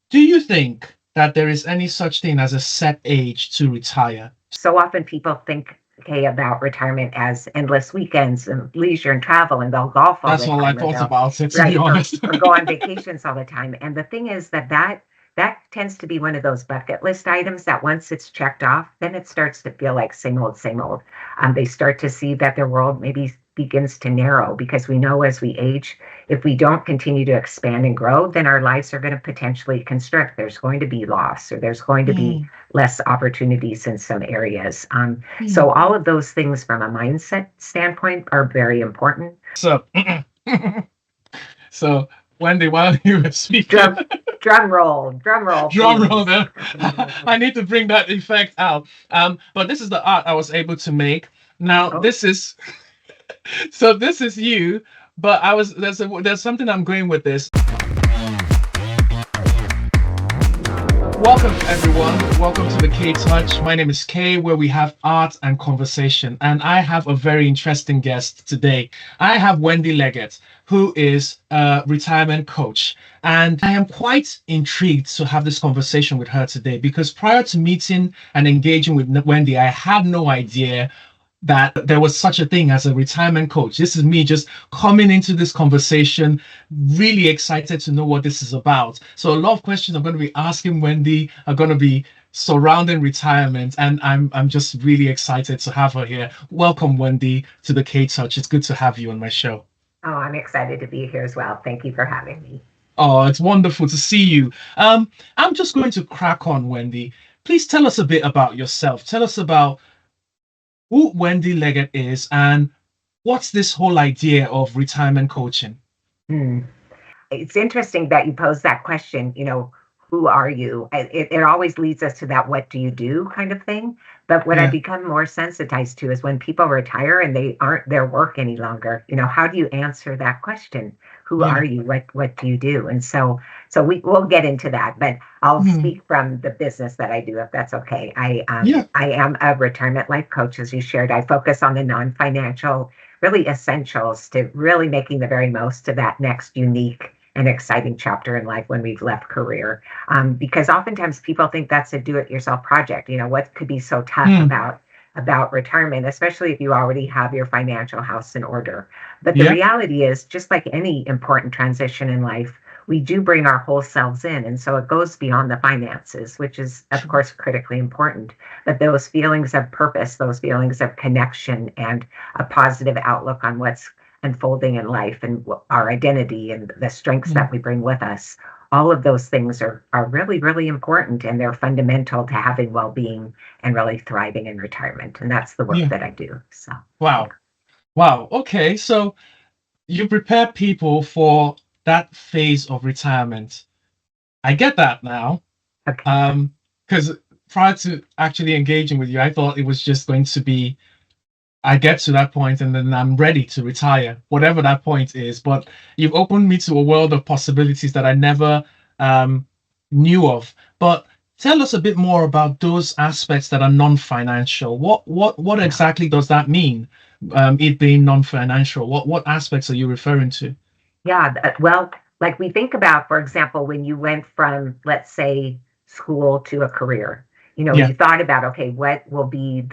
Do you think that there is any such thing as a set age to retire? So often people think, okay, about retirement as endless weekends and leisure and travel, and they'll golf all That's the all I time, or thought they'll about it, to be right honest. or go on vacations all the time. And the thing is that tends to be one of those bucket list items that once it's checked off, then it starts to feel like same old, same old. They start to see that their world maybe begins to narrow because we know as we age, if we don't continue to expand and grow, then our lives are going to potentially constrict. There's going to be loss, or there's going to be Hmm, less opportunities in some areas. hmm. So all of those things from a mindset standpoint are very important. So, so Wendy, while you were speaking, Drum, drum roll, drum roll please. there. I need to bring that effect out. But this is the art I was able to make. Now, Oh, this is you, but there's something I'm going with this. Welcome, everyone. Welcome to the K Touch. My name is Kay, where we have art and conversation. And I have a very interesting guest today. I have Wendy Leggett, who is a retirement coach. And I am quite intrigued to have this conversation with her today because prior to meeting and engaging with Wendy, I had no idea that there was such a thing as a retirement coach. This is me just coming into this conversation, really excited to know what this is about. So a lot of questions I'm going to be asking Wendy are going to be surrounding retirement, and I'm just really excited to have her here. Welcome, Wendy, to the K Touch. It's good to have you on my show. I'm excited to be here as well. Thank you for having me. Oh, it's wonderful to see you. I'm just going to crack on, Wendy. Please tell us a bit about yourself. Tell us about who Wendy Leggett is and what's this whole idea of retirement coaching? Hmm. It's interesting that you pose that question, who are you? It always leads us to that what do you do kind of thing. But what I Yeah. become more sensitized to is when people retire and they aren't their work any longer, how do you answer that question? Who are Yeah. you? What do you do? And so we'll get into that, but I'll Hmm. speak from the business that I do if that's okay. Yeah. I am a retirement life coach, as you shared. I focus on the non-financial really essentials to really making the very most of that next unique and exciting chapter in life when we've left career. Because oftentimes people think that's a do-it-yourself project. What could be so tough Hmm. about retirement, especially if you already have your financial house in order. But the Yeah. reality is, just like any important transition in life, we do bring our whole selves in. And so it goes beyond the finances, which is, of course, critically important. But those feelings of purpose, those feelings of connection, and a positive outlook on what's unfolding in life and our identity and the strengths Hmm. that we bring with us, all of those things are really, really important, and they're fundamental to having well-being and really thriving in retirement. And that's the work Yeah. that I do. So, yeah. Wow. Wow. Okay. So you prepare people for that phase of retirement. I get that now. Okay. Because prior to actually engaging with you, I thought it was just going to be I get to that point and then I'm ready to retire, whatever that point is. But you've opened me to a world of possibilities that I never um, knew of. But tell us a bit more about those aspects that are non-financial. What Yeah. exactly does that mean? It being non-financial. What aspects are you referring to? Yeah. Well, like we think about, for example, when you went from, let's say, school to a career, Yeah. you thought about, okay, what will be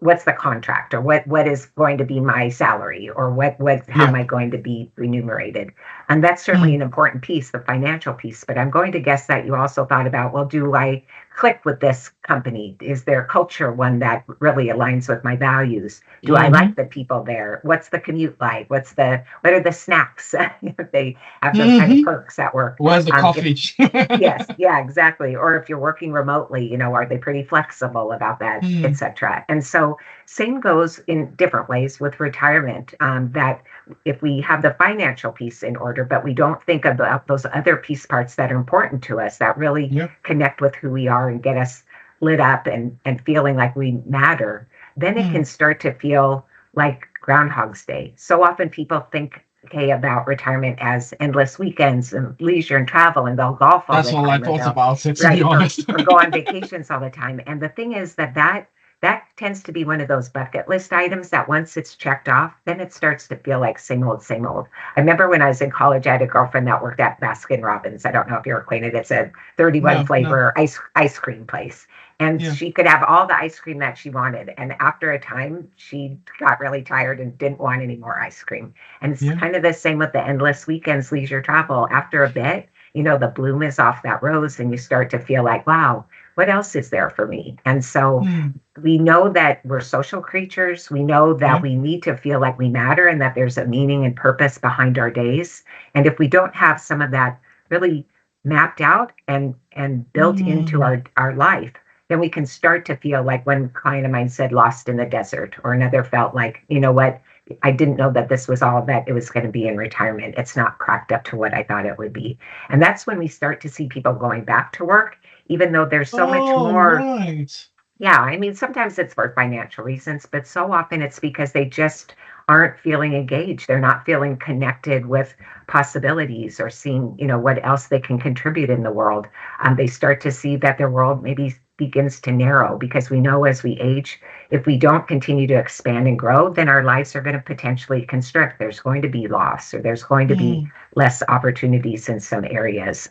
what's the contract, or what is going to be my salary, or what how am Yeah. I going to be remunerated? And that's certainly Mm, an important piece, the financial piece. But I'm going to guess that you also thought about, well, do I click with this company? Is their culture one that really aligns with my values? Do I mm-hmm, like the people there? What's the commute like? What are the snacks? If they have those kind of mm-hmm. perks at work. Where's the If coffee? Yes, yeah, exactly. Or if you're working remotely, are they pretty flexible about that, et Mm, cetera? And so, same goes in different ways with retirement. That if we have the financial piece in order, but we don't think about those other piece parts that are important to us, that really yeah. connect with who we are and get us lit up and feeling like we matter, then it Mm. can start to feel like Groundhog's Day. So often people think, okay, about retirement as endless weekends and leisure and travel, and they'll golf all That's the all I time, or thought they'll about it, to be right honest. or go on vacations all the time. And the thing is that that tends to be one of those bucket list items that once it's checked off, then it starts to feel like same old, same old. I remember when I was in college, I had a girlfriend that worked at Baskin Robbins. I don't know if you're acquainted. It's a 31 No, no. flavor ice cream place. And Yeah, she could have all the ice cream that she wanted. And after a time, she got really tired and didn't want any more ice cream. And it's yeah. kind of the same with the endless weekends leisure travel. After a bit, the bloom is off that rose and you start to feel like, wow, what else is there for me? And so Mm, we know that we're social creatures. We know that yeah. we need to feel like we matter and that there's a meaning and purpose behind our days. And if we don't have some of that really mapped out and built into Mm, our life, then we can start to feel like when a client of mine said lost in the desert, or another felt like, you know what, I didn't know that this was all that it was going to be in retirement. It's not cracked up to what I thought it would be. And that's when we start to see people going back to work, even though there's so much all more. right. Yeah, I mean, sometimes it's for financial reasons, but so often it's because they just aren't feeling engaged. They're not feeling connected with possibilities or seeing, what else they can contribute in the world. They start to see that their world maybe begins to narrow because we know as we age, if we don't continue to expand and grow, then our lives are going to potentially constrict. There's going to be loss or there's going to be Mm, less opportunities in some areas.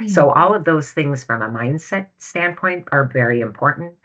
So mm, all of those things from a mindset standpoint are very important.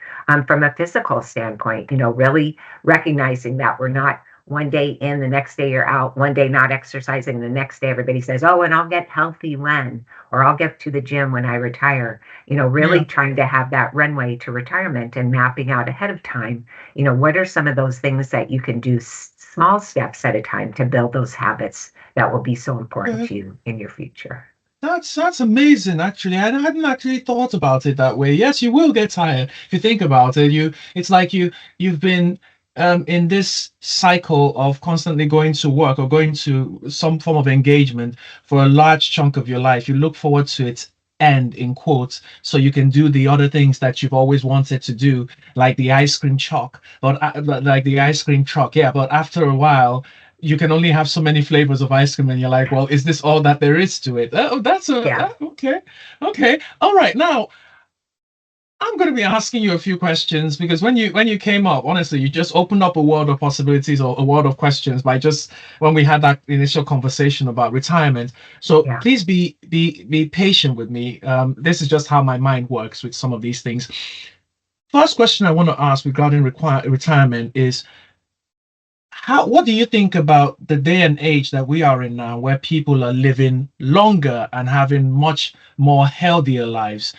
From a physical standpoint, really recognizing that we're not one day in, the next day you're out, one day not exercising, the next day everybody says, oh, and I'll get healthy when, or I'll get to the gym when I retire. Really yeah. trying to have that runway to retirement and mapping out ahead of time, what are some of those things that you can do small steps at a time to build those habits that will be so important Okay. to you in your future. That's amazing, actually. I hadn't actually thought about it that way. Yes, you will get tired if you think about it. It's like you've been in this cycle of constantly going to work or going to some form of engagement for a large chunk of your life. You look forward to its end, in quotes, so you can do the other things that you've always wanted to do, like the ice cream truck, but like the ice cream truck, yeah. But after a while you can only have so many flavors of ice cream and you're like, well, is this all that there is to it? Oh, Yeah. okay. Okay, all right. Now I'm going to be asking you a few questions because when you came up, honestly, you just opened up a world of possibilities or a world of questions by just when we had that initial conversation about retirement. So Yeah. please be patient with me. This is just how my mind works with some of these things. First question I want to ask regarding retirement is, what do you think about the day and age that we are in now, where people are living longer and having much more healthier lives?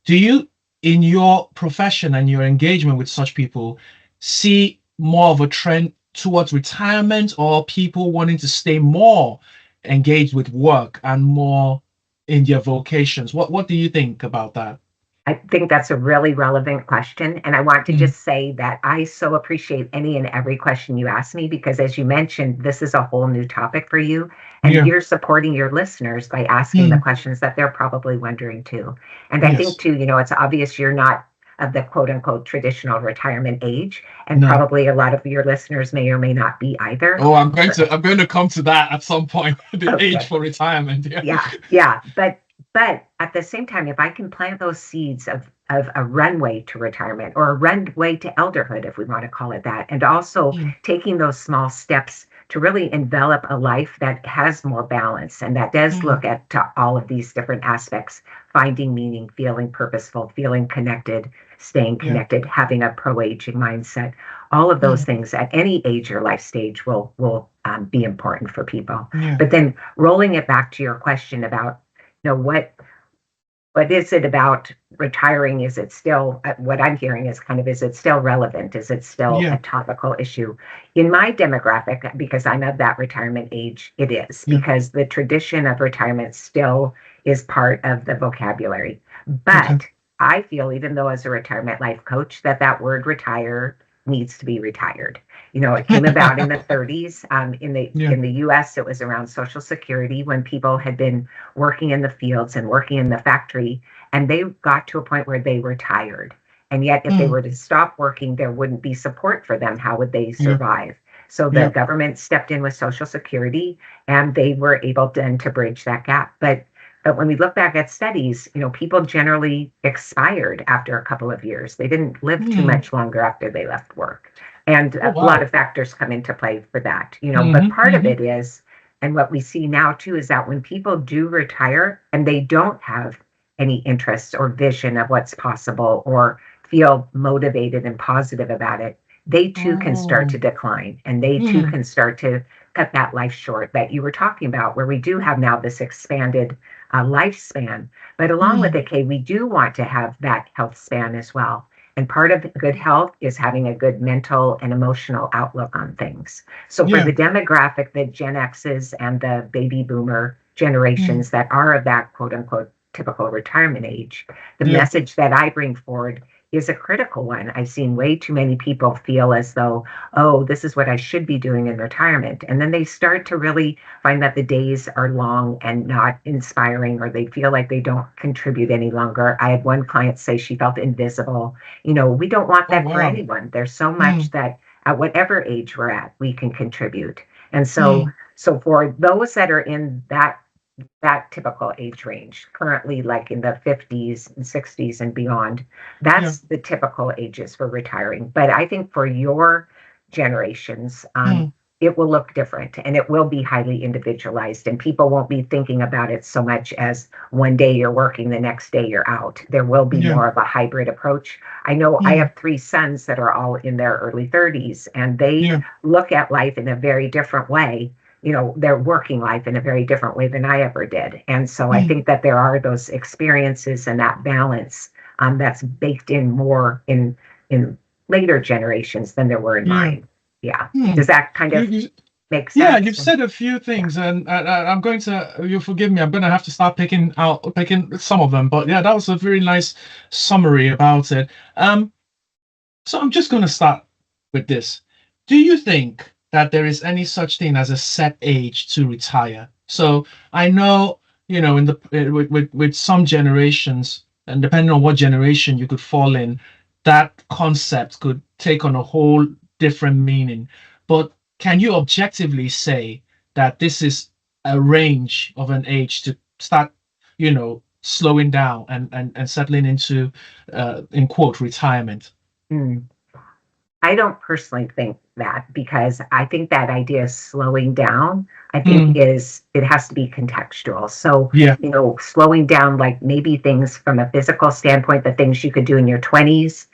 Do you, in your profession and your engagement with such people, see more of a trend towards retirement or people wanting to stay more engaged with work and more in their vocations? What do you think about that? I think that's a really relevant question. And I want to Mm, just say that I so appreciate any and every question you ask me because, as you mentioned, this is a whole new topic for you. And yeah. you're supporting your listeners by asking the Mm, questions that they're probably wondering too. And I think, yes. too, it's obvious you're not of the quote unquote traditional retirement age. And No. probably a lot of your listeners may or may not be either. Oh, I'm going to come to that at some point, the age Okay. for retirement. Yeah. Yeah, yeah, but at the same time, if I can plant those seeds of a runway to retirement or a runway to elderhood, if we want to call it that, and also Mm, taking those small steps to really envelop a life that has more balance and that does mm, look at to all of these different aspects, finding meaning, feeling purposeful, feeling connected, staying yeah. connected, having a pro-aging mindset. All of those Mm, things at any age or life stage will be important for people. yeah. But then rolling it back to your question about, what is it about retiring? Is it still, what I'm hearing is kind of, is it still relevant? Is it still a Yeah. topical issue? In my demographic, because I'm of that retirement age, it is, Yeah. because the tradition of retirement still is part of the vocabulary. Okay. But I feel, even though as a retirement life coach, that word retire needs to be retired. It came about in the 30s. Yeah. In the U.S., it was around Social Security when people had been working in the fields and working in the factory, and they got to a point where they were tired. And yet, if they Mm, were to stop working, there wouldn't be support for them. How would they yeah. survive? So the Yeah. government stepped in with Social Security, and they were able then to bridge that gap. But But when we look back at studies, people generally expired after a couple of years. They didn't live too Mm. much longer after they left work. And Oh, a lot wow. of factors come into play for that, but Mm-hmm. part of Mm-hmm. it is, and what we see now too, is that when people do retire and they don't have any interest or vision of what's possible or feel motivated and positive about it, they too can start Oh. to decline and they too Mm. can start to cut that life short that you were talking about, where we do have now this expanded lifespan. But along with Mm. it, Kay, we do want to have that health span as well. And part of good health is having a good mental and emotional outlook on things. So for Yeah. the demographic, the Gen X's and the baby boomer Mm. generations that are of that quote unquote typical retirement age, the Yeah. message that I bring forward is a critical one. I've seen way too many people feel as though, oh, this is what I should be doing in retirement. And then they start to really find that the days are long and not inspiring, or they feel like they don't contribute any longer. I had one client say she felt invisible. We don't want Oh, that for wow. anyone. There's so much Mm. that at whatever age we're at, we can contribute. And so, Mm. so for those that are in that typical age range, currently like in the 50s and 60s and beyond, Yeah. that's the typical ages for retiring. But I think for your generations, Mm. it will look different and it will be highly individualized, and people won't be thinking about it so much as one day you're working, the next day you're out. There will be Yeah. more of a hybrid approach. I know I Mm. have three sons that are all in their early 30s, and they Yeah. look at life in a very different way, their working life in a very different way than I ever did. And so I Mm. think that there are those experiences and that balance that's baked in more in later generations than there were in Yeah. mine. Yeah. Mm. Does that kind of You, make yeah, sense? you've said a few things, and I'm going to. You forgive me. I'm going to have to start picking some of them. But yeah, that was a very nice summary about it. So I'm just going to start with this. Do you think that there is any such thing as a set age to retire? So I know, in the with some generations, and depending on what generation you could fall in, that concept could take on a whole different meaning. But can you objectively say that this is a range of an age to start, slowing down and settling into, in quote, retirement? Hmm. I don't personally think that, because I think that idea of slowing down, I think Mm, it has to be contextual. So, yeah. slowing down, like maybe things from a physical standpoint, the things you could do in your 20s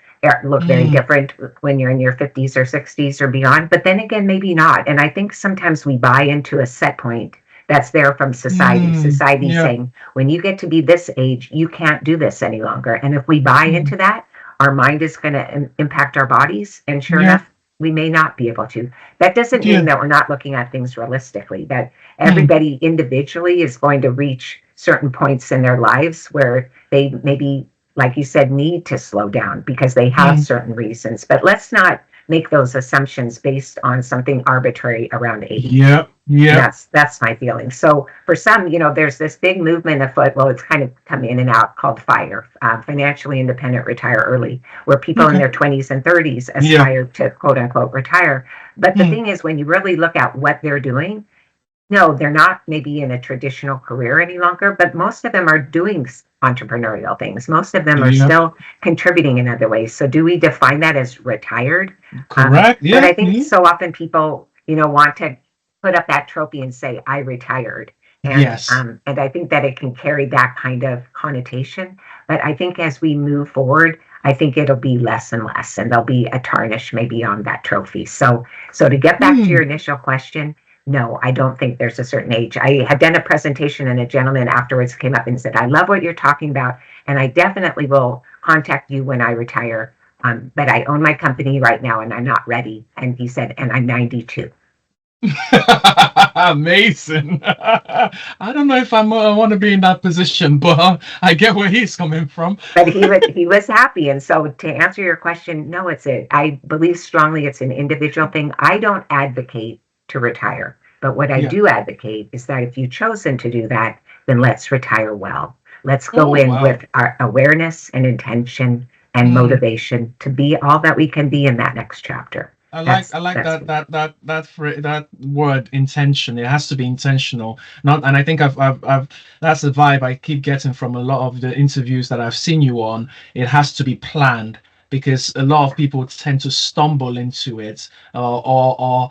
look very Mm, different when you're in your 50s or 60s or beyond. But then again, maybe not. And I think sometimes we buy into a set point that's there from society. Society yeah. saying, when you get to be this age, you can't do this any longer. And if we buy Mm, into that, our mind is going to impact our bodies. And sure yeah. enough, we may not be able to. That doesn't mean Yeah. that we're not looking at things realistically, that Mm, everybody individually is going to reach certain points in their lives where they maybe, like you said, need to slow down because they have mm, certain reasons. But let's not make those assumptions based on something arbitrary around age. yep. And Yep. that's my feeling. So for some, there's this big movement afoot. Well, it's kind of come in and out, called FIRE, financially independent, retire early, where people in Okay. their 20s and 30s Yeah. aspire to quote unquote retire. But the Mm, thing is, when you really look at what they're doing, no, they're not maybe in a traditional career any longer, but most of them are doing entrepreneurial things. Most of them are yep. still contributing in other ways. So do we define that as retired? Correct. But Yeah. I think so often people, want to put up that trophy and say, I retired. Yes. And I think that it can carry that kind of connotation. But I think as we move forward, I think it'll be less and less, and there'll be a tarnish maybe on that trophy. So to get back to Mm, your initial question, no, I don't think there's a certain age. I had done a presentation, and a gentleman afterwards came up and said, I love what you're talking about, and I definitely will contact you when I retire. But I own my company right now and I'm not ready. And he said, and I'm 92. amazing. I don't know if I want to be in that position, but I get where he's coming from. But he was happy. And so to answer your question, no, I believe strongly it's an individual thing. I don't advocate to retire. But what I Yeah. do advocate is that if you've chosen to do that, then let's retire well. Let's go Oh, in wow. with our awareness and intention and Mm, motivation to be all that we can be in that next chapter. I like That's that word intention. It has to be intentional. Not and I think I've that's the vibe I keep getting from a lot of the interviews that I've seen you on. It has to be planned because a lot of people tend to stumble into it or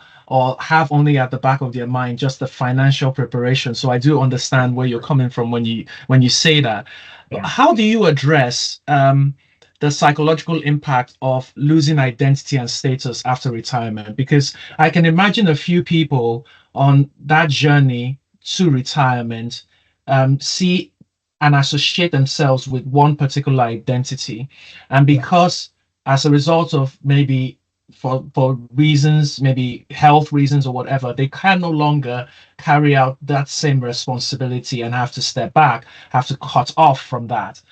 have only at the back of their mind just the financial preparation. So I do understand where you're coming from when you say that. yeah. How do you address the psychological impact of losing identity and status after retirement? Because I can imagine a few people on that journey to retirement see and associate themselves with one particular identity. And Yeah. because as a result of maybe for reasons, maybe health reasons or whatever, they can no longer carry out that same responsibility and have to step back, have to cut off from that.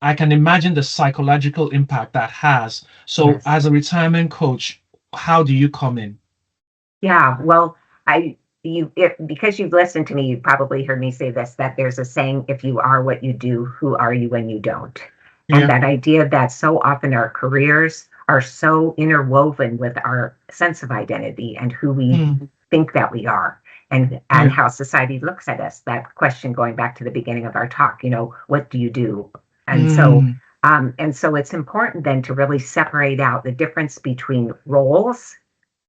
I can imagine the psychological impact that has. So, Yes. as a retirement coach, how do you come in? Yeah, well, I because you've listened to me, you probably heard me say this, that there's a saying, if you are what you do, who are you when you don't? And Yeah. that idea that so often our careers are so interwoven with our sense of identity and who we Mm, think that we are and yeah. how society looks at us. That question going back to the beginning of our talk, what do you do? And so Mm, it's important then to really separate out the difference between roles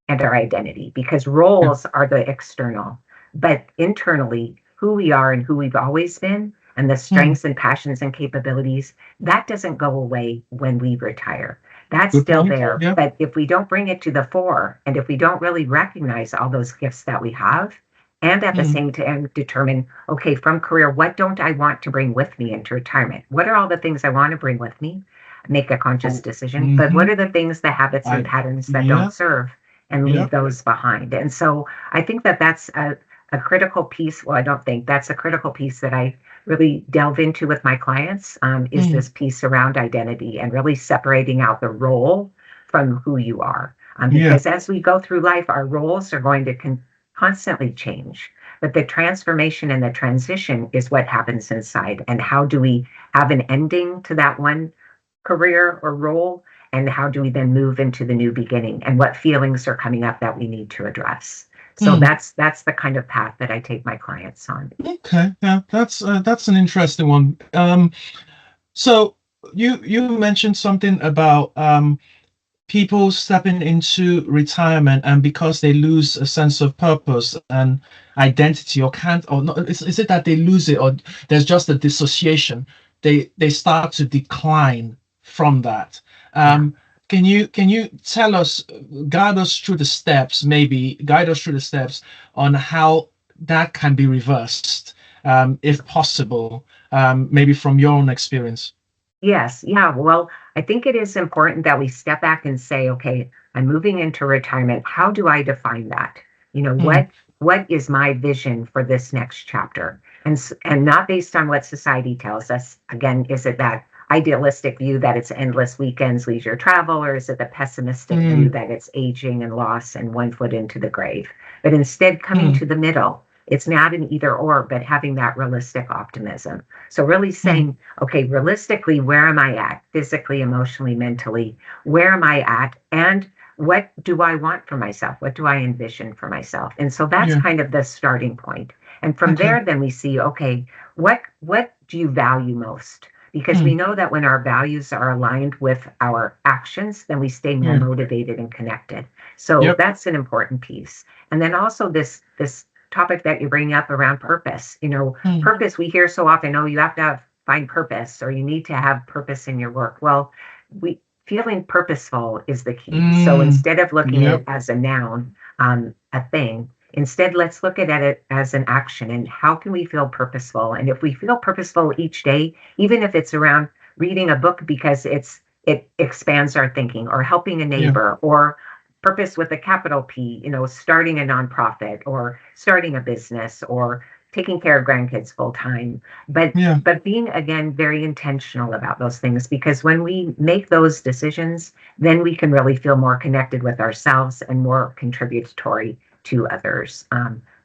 and our identity because yeah. roles are the external, but internally, who we are and who we've always been, and the Mm, strengths and passions and capabilities, that doesn't go away when we retire. That's good still point. there. Yeah. But if we don't bring it to the fore, and if we don't really recognize all those gifts that we have, and at the Mm, same time determine, okay, from career, what don't I want to bring with me into retirement? What are all the things I want to bring with me? Make a conscious oh, decision. But what mm-hmm. are the things, the habits and I, patterns that don't yeah. serve? And Yeah. leave those behind. And so I think that that's a critical piece. Well, I don't think that's a critical piece that I really delve into with my clients is Mm, this piece around identity and really separating out the role from who you are. yeah. Because as we go through life, our roles are going to constantly change. But the transformation and the transition is what happens inside. And how do we have an ending to that one career or role? And how do we then move into the new beginning? And what feelings are coming up that we need to address? So Mm, that's the kind of path that I take my clients on. okay. Yeah. That's an interesting one. So you mentioned something about people stepping into retirement and because they lose a sense of purpose and identity or can't or not is it that they lose it or there's just a dissociation they start to decline from that Yeah. can you tell us guide us through the steps maybe guide us through the steps on how that can be reversed if possible maybe from your own experience. Yes, yeah. Well, I think it is important that we step back and say, okay, I'm moving into retirement. How do I define that? You know, Mm, what is my vision for this next chapter? And not based on what society tells us. Again, is it that idealistic view that it's endless weekends, leisure travel, or is it the pessimistic view mm, that it's aging and loss and one foot into the grave? But instead coming mm, to the middle. It's not an either or, but having that realistic optimism. So really mm, saying, okay, realistically, where am I at physically, emotionally, mentally? Where am I at? And what do I want for myself? What do I envision for myself? And so that's yeah. kind of the starting point. And from Okay. there, then we see, okay, what do you value most? Because we Mm, know that when our values are aligned with our actions, then we stay more yeah. motivated and connected. So Yep. that's an important piece. And then also this topic that you bring up around purpose. Mm, Purpose we hear so often, oh, you have to find purpose or you need to have purpose in your work. Well, we feeling purposeful is the key. So mm, instead of looking at it yep. as a noun, a thing, instead let's look at it as an action and how can we feel purposeful? And if we feel purposeful each day, even if it's around reading a book because it expands our thinking or helping a Yeah. neighbor or purpose with a capital P, starting a nonprofit or starting a business or taking care of grandkids full time. But Yeah. but being again very intentional about those things because when we make those decisions, then we can really feel more connected with ourselves and more contributory to others.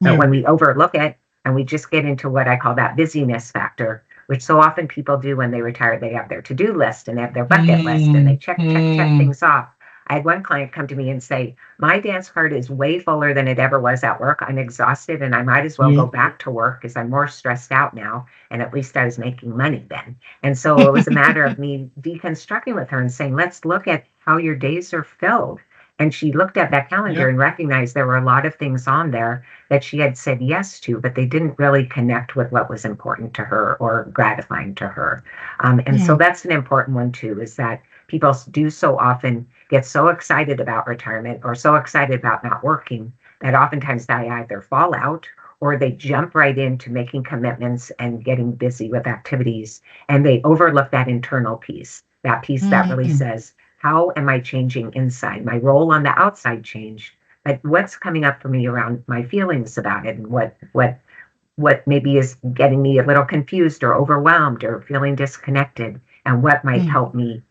But Yeah. when we overlook it and we just get into what I call that busyness factor, which so often people do when they retire, they have their to-do list and they have their bucket list and they Mm, check, check, check mm, things off. I had one client come to me and say, my dance card is way fuller than it ever was at work. I'm exhausted and I might as well Yeah. go back to work because I'm more stressed out now. And at least I was making money then. And so it was a matter of me deconstructing with her and saying, let's look at how your days are filled. And she looked at that calendar Yeah. and recognized there were a lot of things on there that she had said yes to, but they didn't really connect with what was important to her or gratifying to her. And so Mm, that's an important one too, is that people do so often get so excited about retirement or so excited about not working that oftentimes they either fall out or they jump right into making commitments and getting busy with activities. And they overlook that piece that really mm, says, how am I changing inside? My role on the outside changed, but what's coming up for me around my feelings about it and what maybe is getting me a little confused or overwhelmed or feeling disconnected and what might mm. help me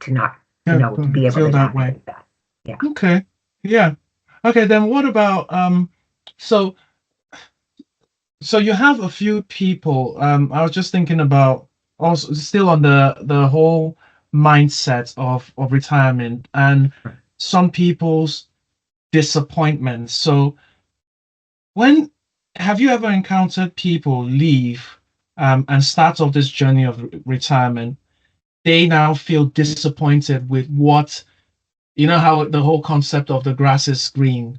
to not, Yeah, to be able feel to that way. navigate that. Yeah. Okay. Yeah. Okay, then what about so so you have a few people. I was just thinking about also still on the whole mindset of retirement and some people's disappointments. So when have you ever encountered people leave and start off this journey of retirement? They now feel disappointed with what you know how the whole concept of the grass is green,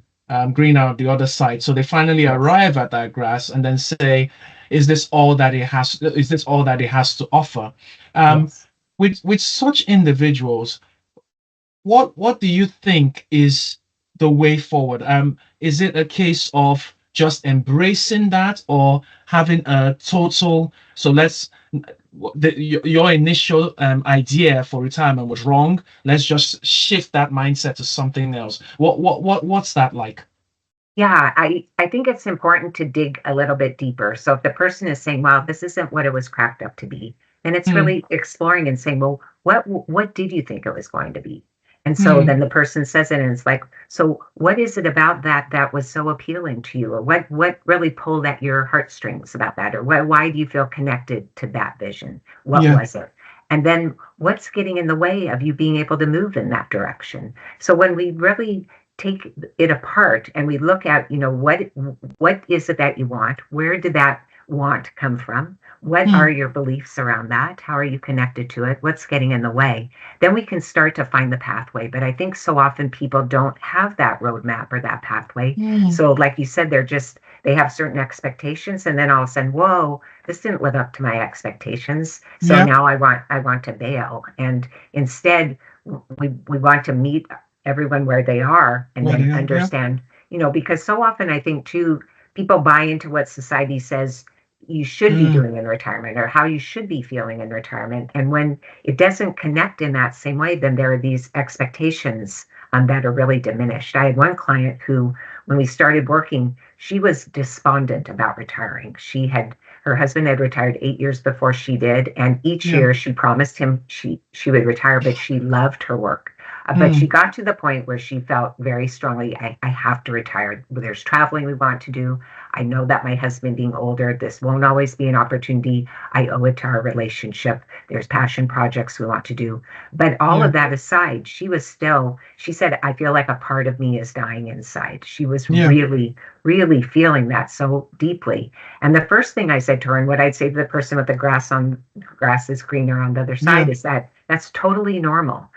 greener on the other side. So they finally Yes. arrive at that grass and then say, "Is this all that it has? Is this all that it has to offer?" Um, Yes. with such individuals, what do you think is the way forward? Is it a case of just embracing that, or having a total? So let's your initial idea for retirement was wrong. Let's just shift that mindset to something else. What's that like? Yeah, I think it's important to dig a little bit deeper. So if the person is saying, "Well, this isn't what it was cracked up to be," then it's Hmm, really exploring and saying, "Well, what did you think it was going to be?" And so hmm, then the person says it, and it's like, "So what is it about that that was so appealing to you, or what really pulled at your heartstrings about that, or why do you feel connected to that vision? What yeah, was it?" And then what's getting in the way of you being able to move in that direction? So when we really take it apart and we look at what is it that you want, where did that want come from, what are hmm, your beliefs around that, how are you connected to it, what's getting in the way, then we can start to find the pathway. But I think so often people don't have that roadmap or that pathway. hmm, So like you said, they have certain expectations and then all of a sudden, whoa, this didn't live up to my expectations, so yeah, now I want to bail. And instead we want to meet everyone where they are and well, then yeah, yeah, understand, because so often I think too, people buy into what society says you should be hmm, doing in retirement or how you should be feeling in retirement. And when it doesn't connect in that same way, then there are these expectations that are really diminished. I had one client who, when we started working, she was despondent about retiring. Her husband had retired 8 years before she did, and each yeah, year she promised him she would retire, but she loved her work. But she hmm, got to the point where she felt very strongly, I have to retire. There's traveling we want to do. I know that my husband being older, this won't always be an opportunity. I owe it to our relationship. There's passion projects we want to do. But all yeah, of that aside, she said, I feel like a part of me is dying inside. She was yeah, really, really feeling that so deeply. And the first thing I said to her, and what I'd say to the person with the grass is greener on the other side, yeah, is that that's totally normal.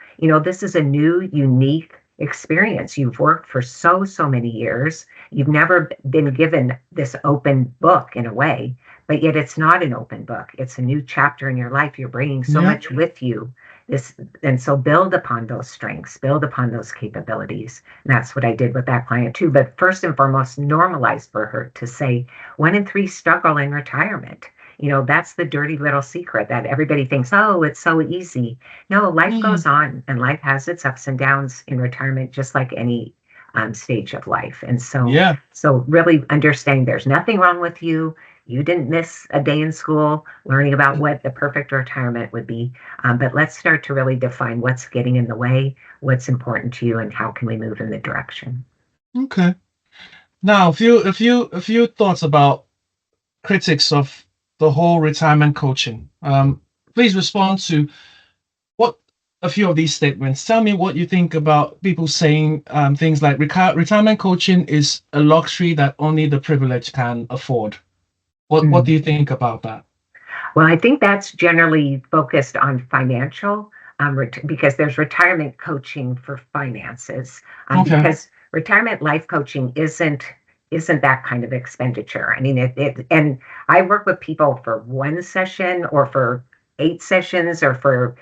This is a new, unique experience. You've worked for so many years. You've never been given this open book in a way, but yet it's not an open book. It's a new chapter in your life. You're bringing so yeah, much with you. This and so build upon those strengths, build upon those capabilities. And that's what I did with that client too. But first and foremost, normalize for her to say 1 in 3 struggle in retirement. That's the dirty little secret that everybody thinks, oh, it's so easy. No, life hmm, goes on and life has its ups and downs in retirement, just like any stage of life. And yeah. so really understanding there's nothing wrong with you. You didn't miss a day in school learning about what the perfect retirement would be. But let's start to really define what's getting in the way, what's important to you, and how can we move in the direction. Okay. Now, a few thoughts about critics of the whole retirement coaching. Please respond to what a few of these statements. Tell me what you think about people saying things like retirement coaching is a luxury that only the privileged can afford. What do Mm. you think about that? Well, I think that's generally focused on financial, because there's retirement coaching for finances, Okay. because retirement life coaching isn't that kind of expenditure. I mean, and I work with people for one session or for 8 sessions or for,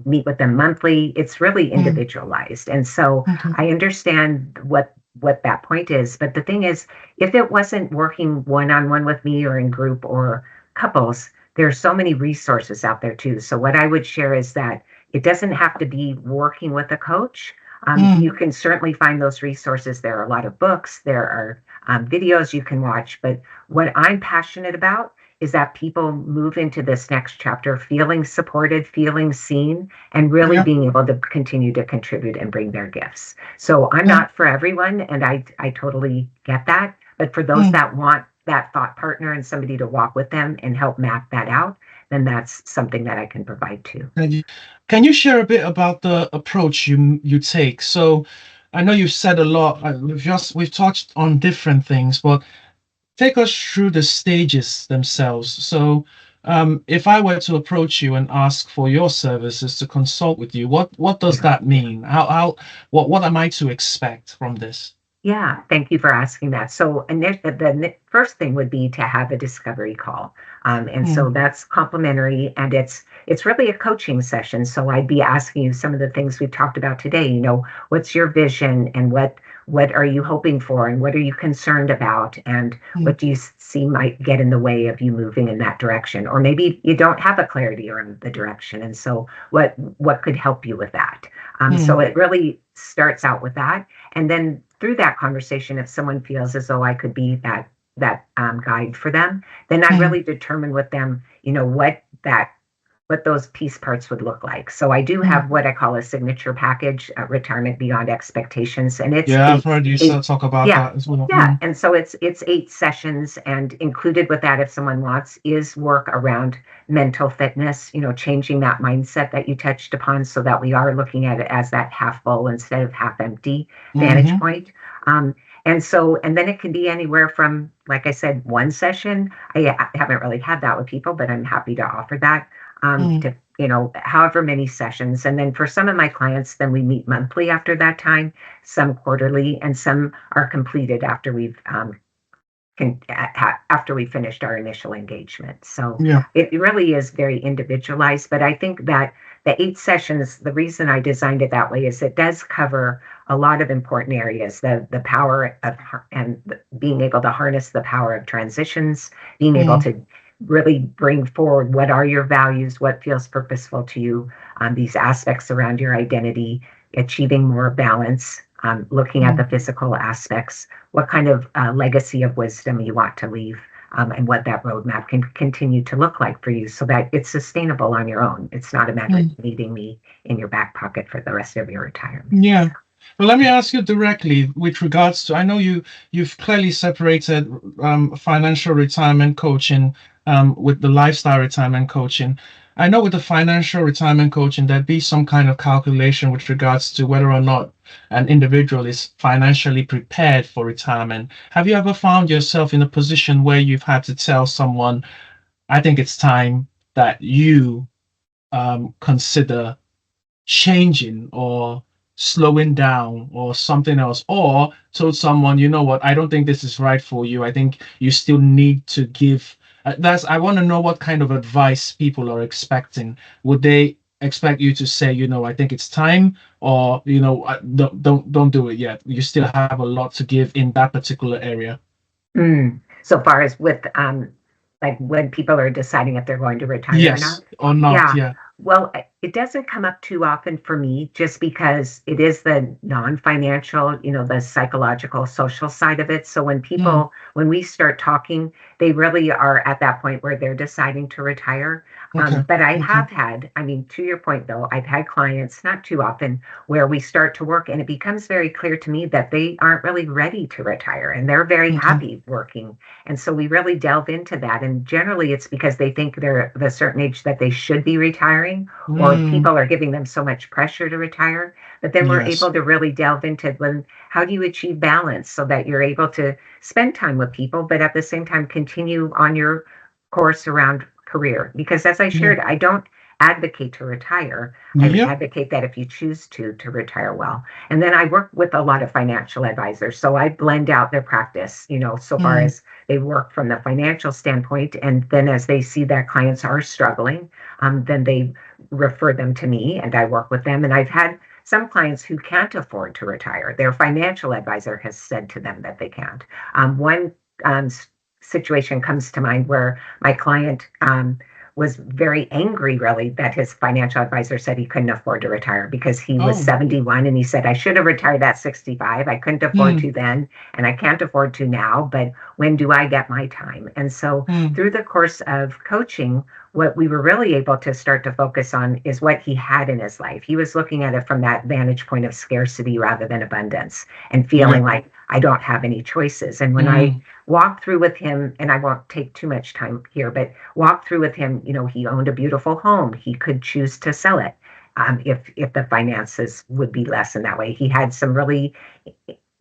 meet with them monthly. It's really Mm, individualized. And so okay. I understand what that point is. But the thing is, if it wasn't working one-on-one with me or in group or couples, there's so many resources out there too. So what I would share is that it doesn't have to be working with a coach. Mm, You can certainly find those resources. There are a lot of books, there are videos you can watch. But what I'm passionate about is that people move into this next chapter feeling supported, feeling seen, and really yeah. being able to continue to contribute and bring their gifts. So I'm Yeah. not for everyone, and I totally get that. But for those Mm. that want that thought partner and somebody to walk with them and help map that out, then that's something that I can provide too. Can you, can you share a bit about the approach you take? So, I know you've said a lot. We've touched on different things, but take us through the stages themselves. So, if I were to approach you and ask for your services to consult with you, what does Yeah. that mean? What am I to expect from this? Yeah, thank you for asking that. So, the first thing would be to have a discovery call, and Mm, so that's complimentary, and it's really a coaching session. So, I'd be asking you some of the things we've talked about today. What's your vision, and what are you hoping for, and what are you concerned about, and mm, what do you see might get in the way of you moving in that direction, or maybe you don't have a clarity around the direction, and so what could help you with that? So mm, it really starts out with that, and then through that conversation, if someone feels as though I could be that guide for them, then I mm, really determine with them, what those piece parts would look like. So I do mm. have what I call a signature package, Retirement Beyond Expectations, and it's Yeah, I've eight heard you eight. talk about Yeah, that as well. yeah, and so it's 8 sessions, and included with that, if someone wants, is work around mental fitness. Changing that mindset that you touched upon, so that we are looking at it as that half full instead of half empty vantage Mm-hmm. point. Um, and then it can be anywhere from, like I said, one session. I haven't really had that with people, but I'm happy to offer that, Mm, to, however many sessions. And then for some of my clients, then we meet monthly after that time, some quarterly, and some are completed after after we finished our initial engagement. So yeah. it really is very individualized. But I think that the 8 sessions, the reason I designed it that way is it does cover a lot of important areas: the power of being able to harness the power of transitions, being able Mm, to really bring forward what are your values, what feels purposeful to you, these aspects around your identity, achieving more balance, looking at the mm, physical aspects, what kind of legacy of wisdom you want to leave, and what that roadmap can continue to look like for you, so that it's sustainable on your own. It's not a matter of mm. needing me in your back pocket for the rest of your retirement. Yeah. Well, let me ask you directly with regards to, I know you've clearly separated financial retirement coaching with the lifestyle retirement coaching. I know with the financial retirement coaching, there'd be some kind of calculation with regards to whether or not an individual is financially prepared for retirement. Have you ever found yourself in a position where you've had to tell someone, I think it's time that you consider changing or slowing down or something else, or told someone, you know what, I don't think this is right for you. I think you still need to give. That's, I want to know what kind of advice people are expecting. Would they expect you to say, I think it's time, or don't do it yet. You still have a lot to give in that particular area. So far as with, like when people are deciding if they're going to retire or not. Yes or not? Yeah. Yeah. Well, it doesn't come up too often for me, just because it is the non-financial, the psychological, social side of it. So Mm, when we start talking, they really are at that point where they're deciding to retire. okay. But I Okay. have had, I mean, to your point though, I've had clients, not too often, where we start to work and it becomes very clear to me that they aren't really ready to retire and they're very Okay. happy working. And so we really delve into that. And generally it's because they think they're the certain age that they should be retiring, or Mm, people are giving them so much pressure to retire. But then we're yes. able to really delve into how do you achieve balance so that you're able to spend time with people, but at the same time continue on your course around career. Because as I Yeah. shared, I don't advocate to retire. I Yep. advocate that if you choose to retire well. And then I work with a lot of financial advisors. So I blend out their practice, so far Mm, as they work from the financial standpoint. And then as they see that clients are struggling, then they refer them to me and I work with them. And I've had some clients who can't afford to retire. Their financial advisor has said to them that they can't. One um, situation comes to mind where my client was very angry, really, that his financial advisor said he couldn't afford to retire because he was oh. 71 and he said, I should have retired at 65. I couldn't afford Mm, to then, and I can't afford to now, but when do I get my time? And so, mm, through the course of coaching, what we were really able to start to focus on is what he had in his life. He was looking at it from that vantage point of scarcity rather than abundance and yeah. feeling like I don't have any choices. And when I Mm, walked through with him, and I won't take too much time here, but walked through with him, he owned a beautiful home. He could choose to sell it if the finances would be less in that way. He had some really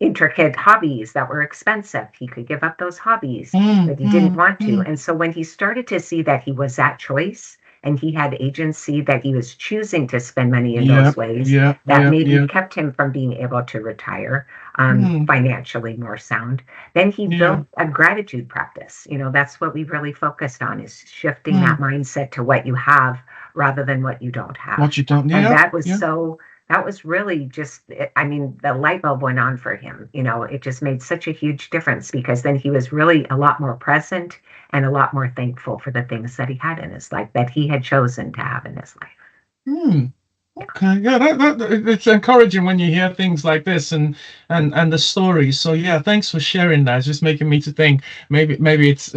intricate hobbies that were expensive. He could give up those hobbies, but he didn't want to. mm. And so when he started to see that he was that choice and he had agency, that he was choosing to spend money in Yeah. those ways, Yeah. that Yeah. maybe Yeah. kept him from being able to retire Mm, financially more sound. Then he yeah. built a gratitude practice. That's what we really focused on, is shifting that Mm, mindset to what you have rather than what you don't have. what you don't. And Yeah. that was Yeah. so that was really just, I mean, the light bulb went on for him. It just made such a huge difference because then he was really a lot more present and a lot more thankful for the things that he had in his life, that he had chosen to have in his life. Mm. Yeah. Okay, yeah, it's encouraging when you hear things like this and the stories. So yeah, thanks for sharing that. It's just making me to think maybe it's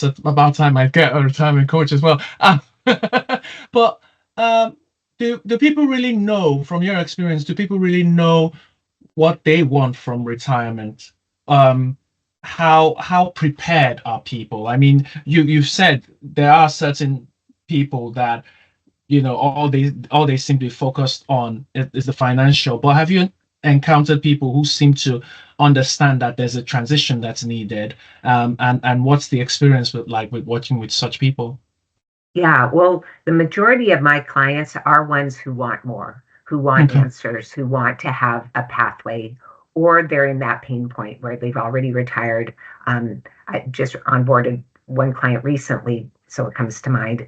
about time I get a retirement coach as well. But um, do people really know from your experience? Do people really know what they want from retirement? Um, how prepared are people? I mean, you've said there are certain people that all they seem to be focused on is the financial. But have you encountered people who seem to understand that there's a transition that's needed? And what's the experience with working with such people? Yeah, well, the majority of my clients are ones who want more, who want Okay. answers, who want to have a pathway, or they're in that pain point where they've already retired. I just onboarded one client recently, so it comes to mind,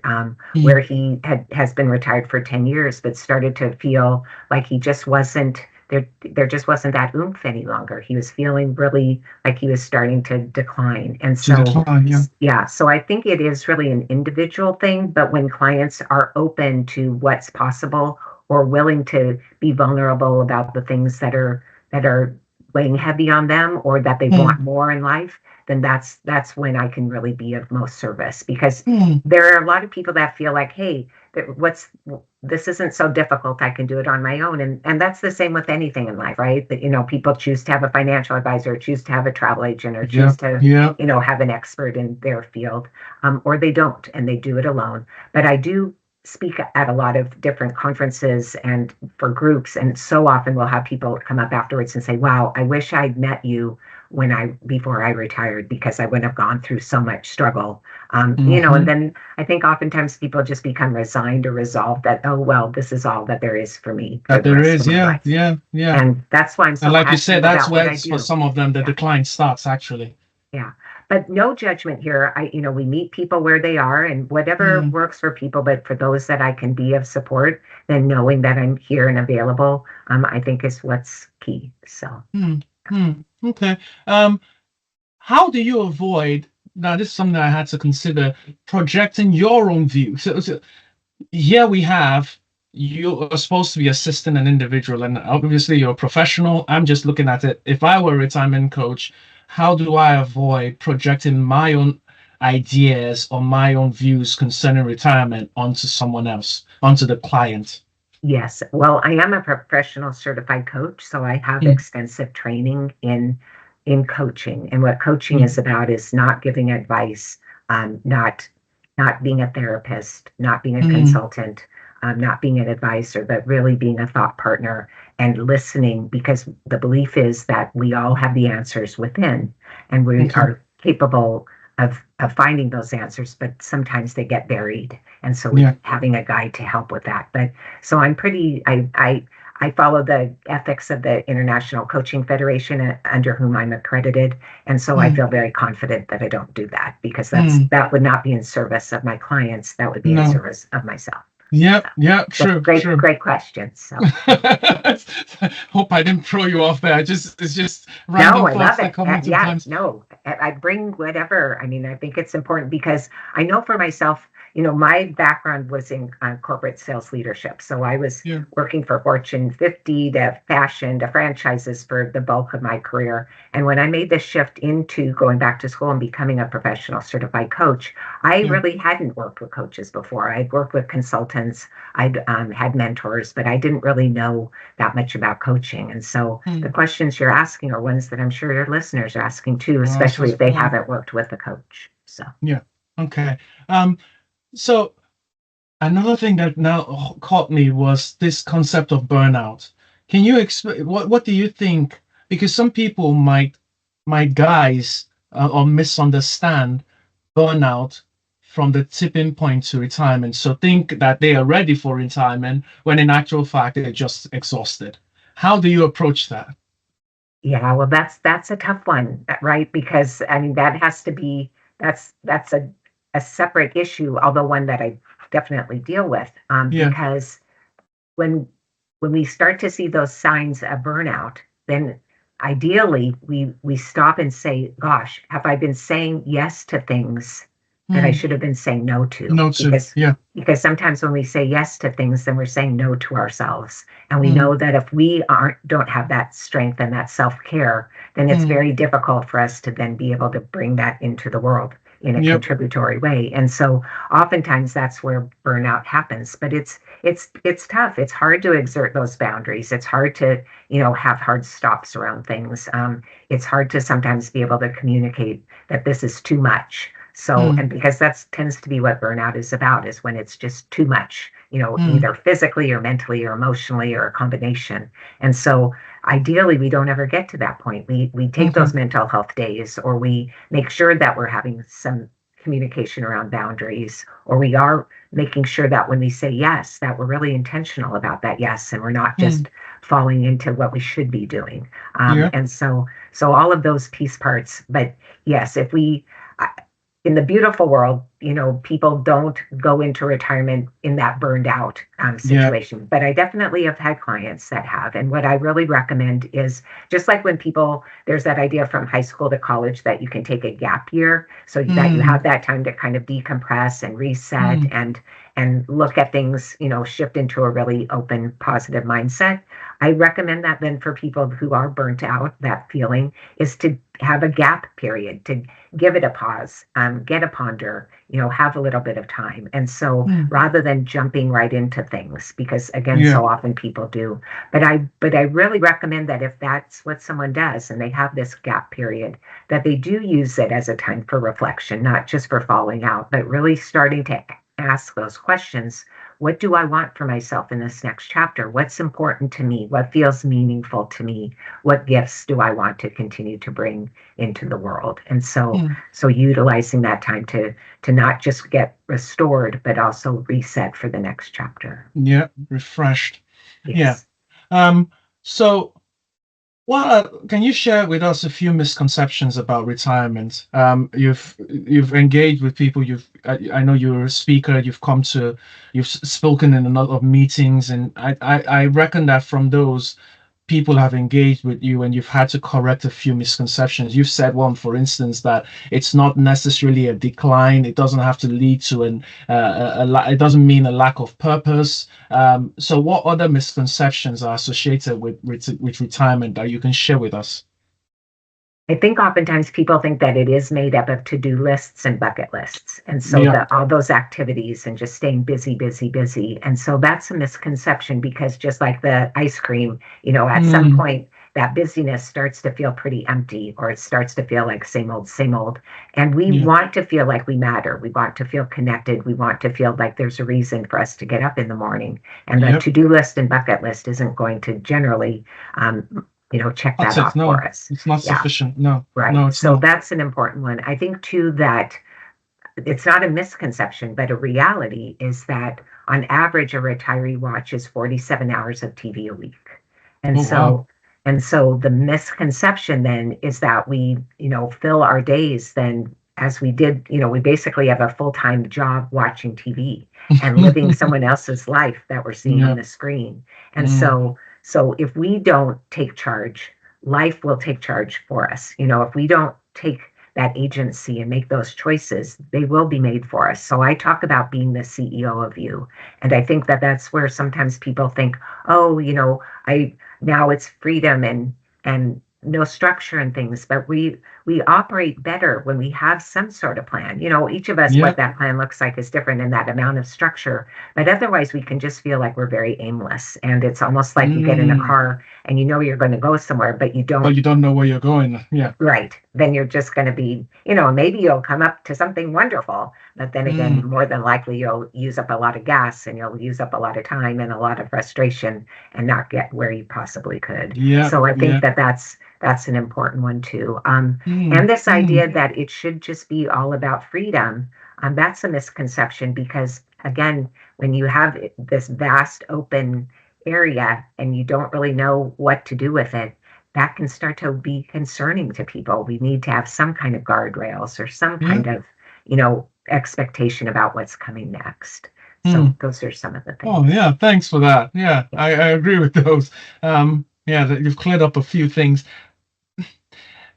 where Mm, he has been retired for 10 years, but started to feel like he just wasn't there. There just wasn't that oomph any longer. He was feeling really like he was starting to decline, and to so decline, yeah. yeah, so I think it is really an individual thing, but when clients are open to what's possible or willing to be vulnerable about the things that are weighing heavy on them or that they want Mm, more in life, then that's when I can really be of most service because mm, there are a lot of people that feel like, hey, what's this isn't so difficult. I can do it on my own. And that's the same with anything in life, right? That, people choose to have a financial advisor, choose to have a travel agent, or yeah, choose to yeah. have an expert in their field, or they don't and they do it alone. But I do speak at a lot of different conferences and for groups, and so often we'll have people come up afterwards and say, "Wow, I wish I'd met you before I retired because I wouldn't have gone through so much struggle." And Hmm. then I think oftentimes people just become resigned or resolved that, oh well, this is all that there is for me for That the there rest of is, my yeah, life, yeah, yeah. and that's why I'm And so like you said, passionate that's about what where I for do. some of them the Yeah. decline starts actually. Yeah. But no judgment here. We meet people where they are and whatever Mm, works for people. But for those that I can be of support, then knowing that I'm here and available, I think is what's key. So, mm, okay. Um, How do you avoid, now this is something I had to consider, projecting your own view? So here we have, you are supposed to be assisting an individual, and obviously you're a professional. I'm just looking at it. If I were a retirement coach, how do I avoid projecting my own ideas or my own views concerning retirement onto someone else, onto the client? yes. Well, I am a professional certified coach, so I have Mm, extensive training in coaching. And what coaching mm, is about is not giving advice, not being a therapist, not being a mm, consultant. not being an advisor, but really being a thought partner and listening, because the belief is that we all have the answers within, and we Okay. are capable of finding those answers, but sometimes they get buried. And so Yeah. having a guide to help with that. But so I'm pretty, I follow the ethics of the International Coaching Federation, under whom I'm accredited. And so I Mm, feel very confident that I don't do that, because mm, that would not be in service of my clients. That would be in no. service of myself. So, Yep. Yeah. but True. great, True. great question. So Hope I didn't throw you off there. It's just no, random I thoughts love that it. come in Yeah, sometimes. no, I bring whatever. I mean, I think it's important because I know for myself, my background was in corporate sales leadership. So I was Yeah. working for Fortune 50 to fashion to franchises for the bulk of my career. And when I made this shift into going back to school and becoming a professional certified coach, I Yeah. really hadn't worked with coaches before. I'd worked with consultants, I'd had mentors, but I didn't really know that much about coaching. And so the Mm. questions you're asking are ones that I'm sure your listeners are asking too, Oh, so especially if they spot on. haven't worked with a coach. So, Yeah. Okay. Um. So another thing that now caught me was this concept of burnout. Can you explain what do you think? Because some people might guys or misunderstand burnout from the tipping point to retirement. So think that they are ready for retirement when in actual fact they're just exhausted. How do you approach that? yeah, well, that's a tough one, right? Because I mean, that has to be that's a separate issue, although one that I definitely deal with, Yeah. because when when we start to see those signs of burnout, then ideally we stop and say, "Gosh, have I been saying yes to things that I Hmm. should have been saying no to?" No to. Yeah. Because sometimes when we say yes to things, then we're saying no to ourselves, and we Hmm. know that if we aren't don't have that strength and that self care, then it's Hmm. very difficult for us to then be able to bring that into the world in a Yep. contributory way. And so oftentimes that's where burnout happens, but it's tough. It's hard to exert those boundaries. It's hard to, have hard stops around things. It's hard to sometimes be able to communicate that this is too much. So, Hmm. and because that tends to be what burnout is about, is when it's just too much, Hmm. either physically or mentally or emotionally or a combination. And so ideally we don't ever get to that point. We take Okay. those mental health days, or we make sure that we're having some communication around boundaries, or we are making sure that when we say yes, that we're really intentional about that yes, and we're not Hmm. just falling into what we should be doing. Yeah. And so all of those piece parts. But yes, if we I- in the beautiful world, people don't go into retirement in that burned out Yeah. situation. But I definitely have had clients that have. And what I really recommend is, just like when there's that idea from high school to college that you can take a gap year, so that you Hmm. have that time to kind of decompress and reset Hmm. and look at things, shift into a really open, positive mindset. I recommend that then for people who are burnt out, that feeling is to have a gap period, to give it a pause, get a ponder, have a little bit of time. And so Hmm. rather than jumping right into things, because again, Yeah. so often people do, but I really recommend that if that's what someone does and they have this gap period, that they do use it as a time for reflection, not just for falling out, but really starting to ask those questions. What do I want for myself in this next chapter? What's important to me? What feels meaningful to me? What gifts do I want to continue to bring into the world? And so Hmm. so utilizing that time to not just get restored, but also reset for the next chapter. Yeah. Refreshed. Yeah. Yes. Um. So can you share with us a few misconceptions about retirement? You've engaged with people. I know you're a speaker. You've spoken in a lot of meetings, and I reckon that from those people have engaged with you and you've had to correct a few misconceptions. You've said one, for instance, that it's not necessarily a decline. It doesn't have to lead to it doesn't mean a lack of purpose. So what other misconceptions are associated with retirement that you can share with us? I think oftentimes people think that it is made up of to-do lists and bucket lists. And so Yeah. all those activities and just staying busy, busy, busy. And so that's a misconception, because just like the ice cream, at some Mm, point that busyness starts to feel pretty empty, or it starts to feel like same old, same old. And we Yeah. want to feel like we matter. We want to feel connected. We want to feel like there's a reason for us to get up in the morning. And the Yep. to-do list and bucket list isn't going to generally, check That's that it. off No, for us. it's not Yeah, sufficient. No, right. no, it's So not. that's an important one. I think too that it's not a misconception, but a reality is that on average, a retiree watches 47 hours of TV a week. And Oh, wow. so, and so the misconception then is that we, fill our days then as we did, we basically have a full-time job watching TV and living someone else's life that we're seeing on Yeah. the screen. And Mm, so if we don't take charge, life will take charge for us. If we don't take that agency and make those choices, they will be made for us. So I talk about being the CEO of you. And I think that that's where sometimes people think, oh, I now it's freedom and no structure and things, but we operate better when we have some sort of plan. Each of us, what yeah. that plan looks like is different in that amount of structure, but otherwise we can just feel like we're very aimless, and it's almost like you get in a Mm, car and you're going to go somewhere, but you but don't. you don't know where you're going. Yeah. Right. Then you're just going to be, maybe you'll come up to something wonderful, but then again, Mm, more than likely you'll use up a lot of gas and you'll use up a lot of time and a lot of frustration and not get where you possibly could. yeah. So I think Yeah. that that's an important one too. Mm, And this mm, idea that it should just be all about freedom, that's a misconception because again, when you have this vast open area and you don't really know what to do with it, that can start to be concerning to people. We need to have some kind of guardrails or some yeah. kind of, expectation about what's coming next. So Mm. those are some of the Oh, things. yeah. Thanks for that. Yeah, I agree with those. Yeah, that you've cleared up a few things.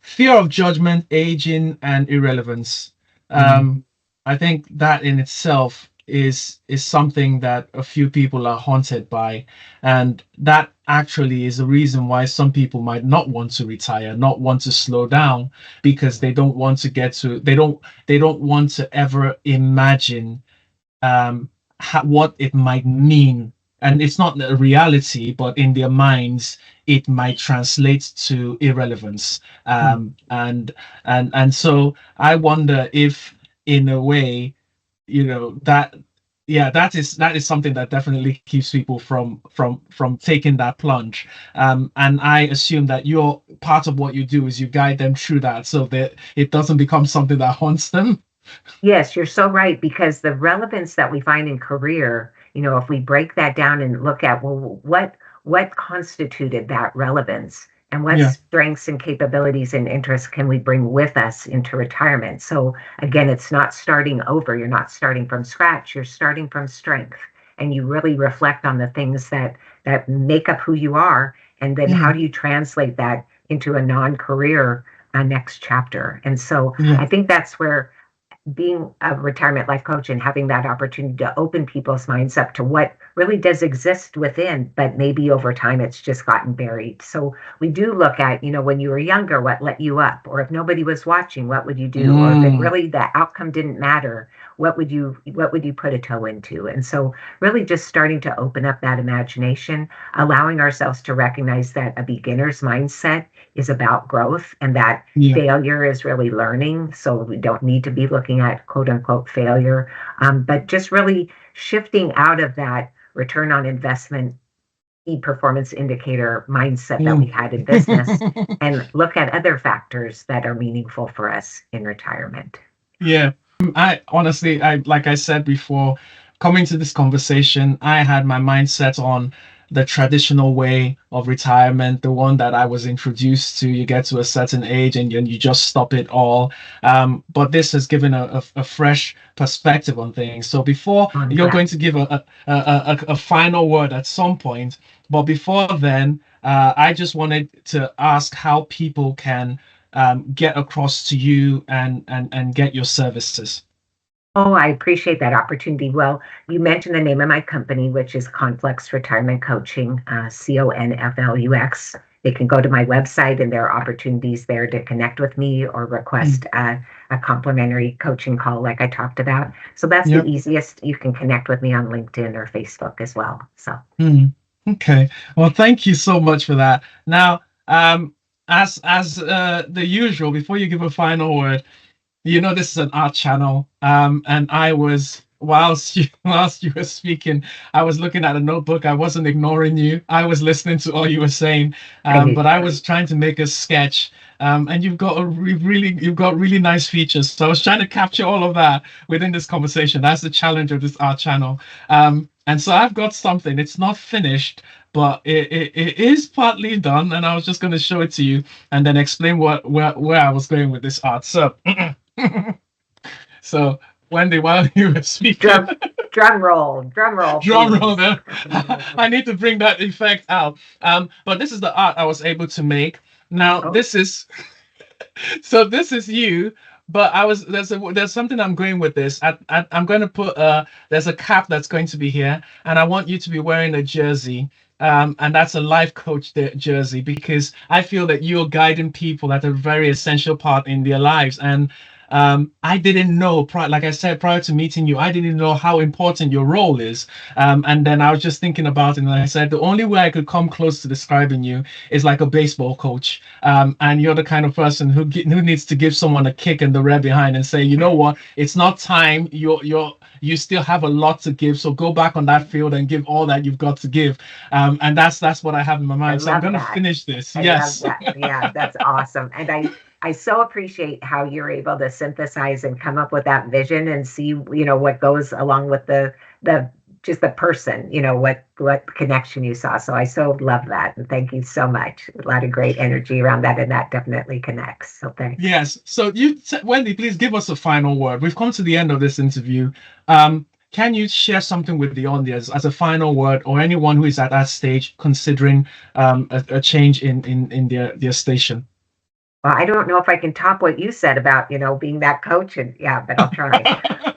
Fear of judgment, aging, and irrelevance. Mm. Um, I think that in itself is something that a few people are haunted by, and that actually is the reason why some people might not want to retire, not want to slow down, because they don't want to get to, they don't want to ever imagine what it might mean. And it's not a reality, but in their minds, it might translate to irrelevance. Mm. And so I wonder if, in a way, that yeah, that is something that definitely keeps people from taking that plunge. And I assume that you're part of what you do is you guide them through that so that it doesn't become something that haunts them. Yes, you're so right because the relevance that we find in career, if we break that down and look at, well, what constituted that relevance and what Yeah. strengths and capabilities and interests can we bring with us into retirement? So again, it's not starting over. You're not starting from scratch. You're starting from strength, and you really reflect on the things that make up who you are, and then how Mm, do you translate that into a non-career next chapter? And so yeah. I think that's where being a retirement life coach and having that opportunity to open people's minds up to what really does exist within, but maybe over time it's just gotten buried. So we do look at, when you were younger, what let you up? Or if nobody was watching, what would you do? Or if it Mm, really the outcome didn't matter, what would you put a toe into? And so really just starting to open up that imagination, allowing ourselves to recognize that a beginner's mindset is about growth and that yeah. failure is really learning. So we don't need to be looking at quote unquote failure, but just really shifting out of that return on investment performance indicator mindset that we Mm. had in business and look at other factors that are meaningful for us in retirement. Yeah. I honestly, I like I said before, coming to this conversation, I had my mind set on the traditional way of retirement, the one that I was introduced to. You get to a certain age and you just stop it all. But this has given a fresh perspective on things. So before I'm you're glad. going to give a final word at some point, but before then, I just wanted to ask how people can get across to you and get your services. Oh, I appreciate that opportunity. Well, you mentioned the name of my company, which is Conflux Retirement Coaching, CONFLUX. They can go to my website and there are opportunities there to connect with me or Mm, request a complimentary coaching call, like I talked about. So that's the yep. easiest. You can connect with me on LinkedIn or Facebook as well. So, Mm, okay. Well, thank you so much for that. Now, Um, as the usual, before you give a final word, you know this is an art channel, and I was whilst you whilst you were speaking, I was looking at a notebook. I wasn't ignoring you. I was listening to all you were saying, I knew but I was trying to make a sketch. And you've got really nice features. So I was trying to capture all of that within this conversation. That's the challenge of this art channel. And so I've got something. It's not finished, but it is partly done. And I was just going to show it to you and then explain where I was going with this art. So. So, Wendy, while you were speaking, drum drum roll, drum roll please. there. I need to bring that effect out. But this is the art I was able to make. Now, Oh, this is you. But there's something I'm going with this. I'm going to put there's a cap that's going to be here, and I want you to be wearing a jersey. And that's a life coach jersey because I feel that you're guiding people at a very essential part in their lives. And I didn't know, like I said, prior to meeting you, I didn't know how important your role is. And then I was just thinking about it, and I said the only way I could come close to describing you is like a baseball coach. And you're the kind of person who needs to give someone a kick in the rear behind and say, you know what, it's not time. You still have a lot to give, so go back on that field and give all that you've got to give. And that's what I have in my I mind. So I'm love going to that. finish this. I love Yes. that. Yeah, that's awesome. And I so appreciate how you're able to synthesize and come up with that vision and see, what goes along with the just the person, what connection you saw. So I so love that. And thank you so much. A lot of great energy around that, and that definitely connects. So thanks. Yes. So Wendy, please give us a final word. We've come to the end of this interview. Can you share something with the audience as a final word, or anyone who is at that stage considering a change in their station? Well, I don't know if I can top what you said about, being that coach, and yeah, but I'll try.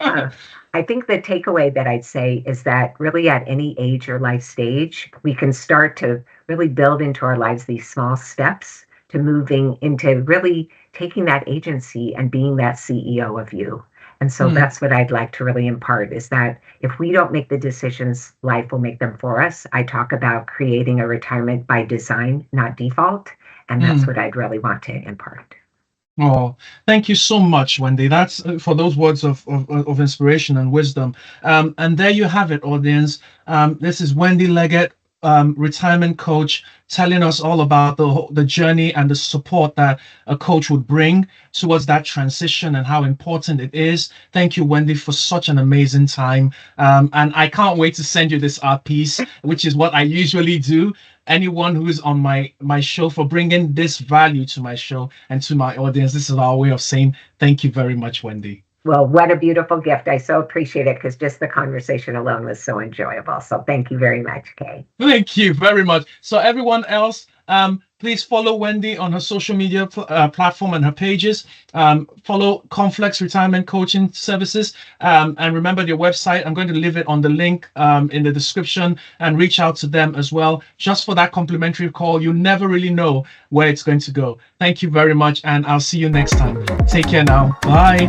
Uh, I think the takeaway that I'd say is that really at any age or life stage, we can start to really build into our lives these small steps to moving into really taking that agency and being that CEO of you. And so Hmm. that's what I'd like to really impart is that if we don't make the decisions, life will make them for us. I talk about creating a retirement by design, not default. And that's Hmm. what I'd really want to impart. Oh, thank you so much, Wendy. That's for those words of inspiration and wisdom. And there you have it, audience. This is Wendy Leggett, retirement coach, telling us all about the journey and the support that a coach would bring towards that transition and how important it is. Thank you, Wendy, for such an amazing time. And I can't wait to send you this art piece, which is what I usually do. Anyone who is on my show for bringing this value to my show and to my audience. This is our way of saying thank you very much, Wendy. Well, what a beautiful gift. I so appreciate it because just the conversation alone was so enjoyable. So thank you very much, Kay. Thank you very much. So everyone else, please follow Wendy on her social media platform and her pages. Follow Conflex Retirement Coaching Services. And remember their website. I'm going to leave it on the link in the description, and reach out to them as well. Just for that complimentary call, you never really know where it's going to go. Thank you very much, and I'll see you next time. Take care now. Bye.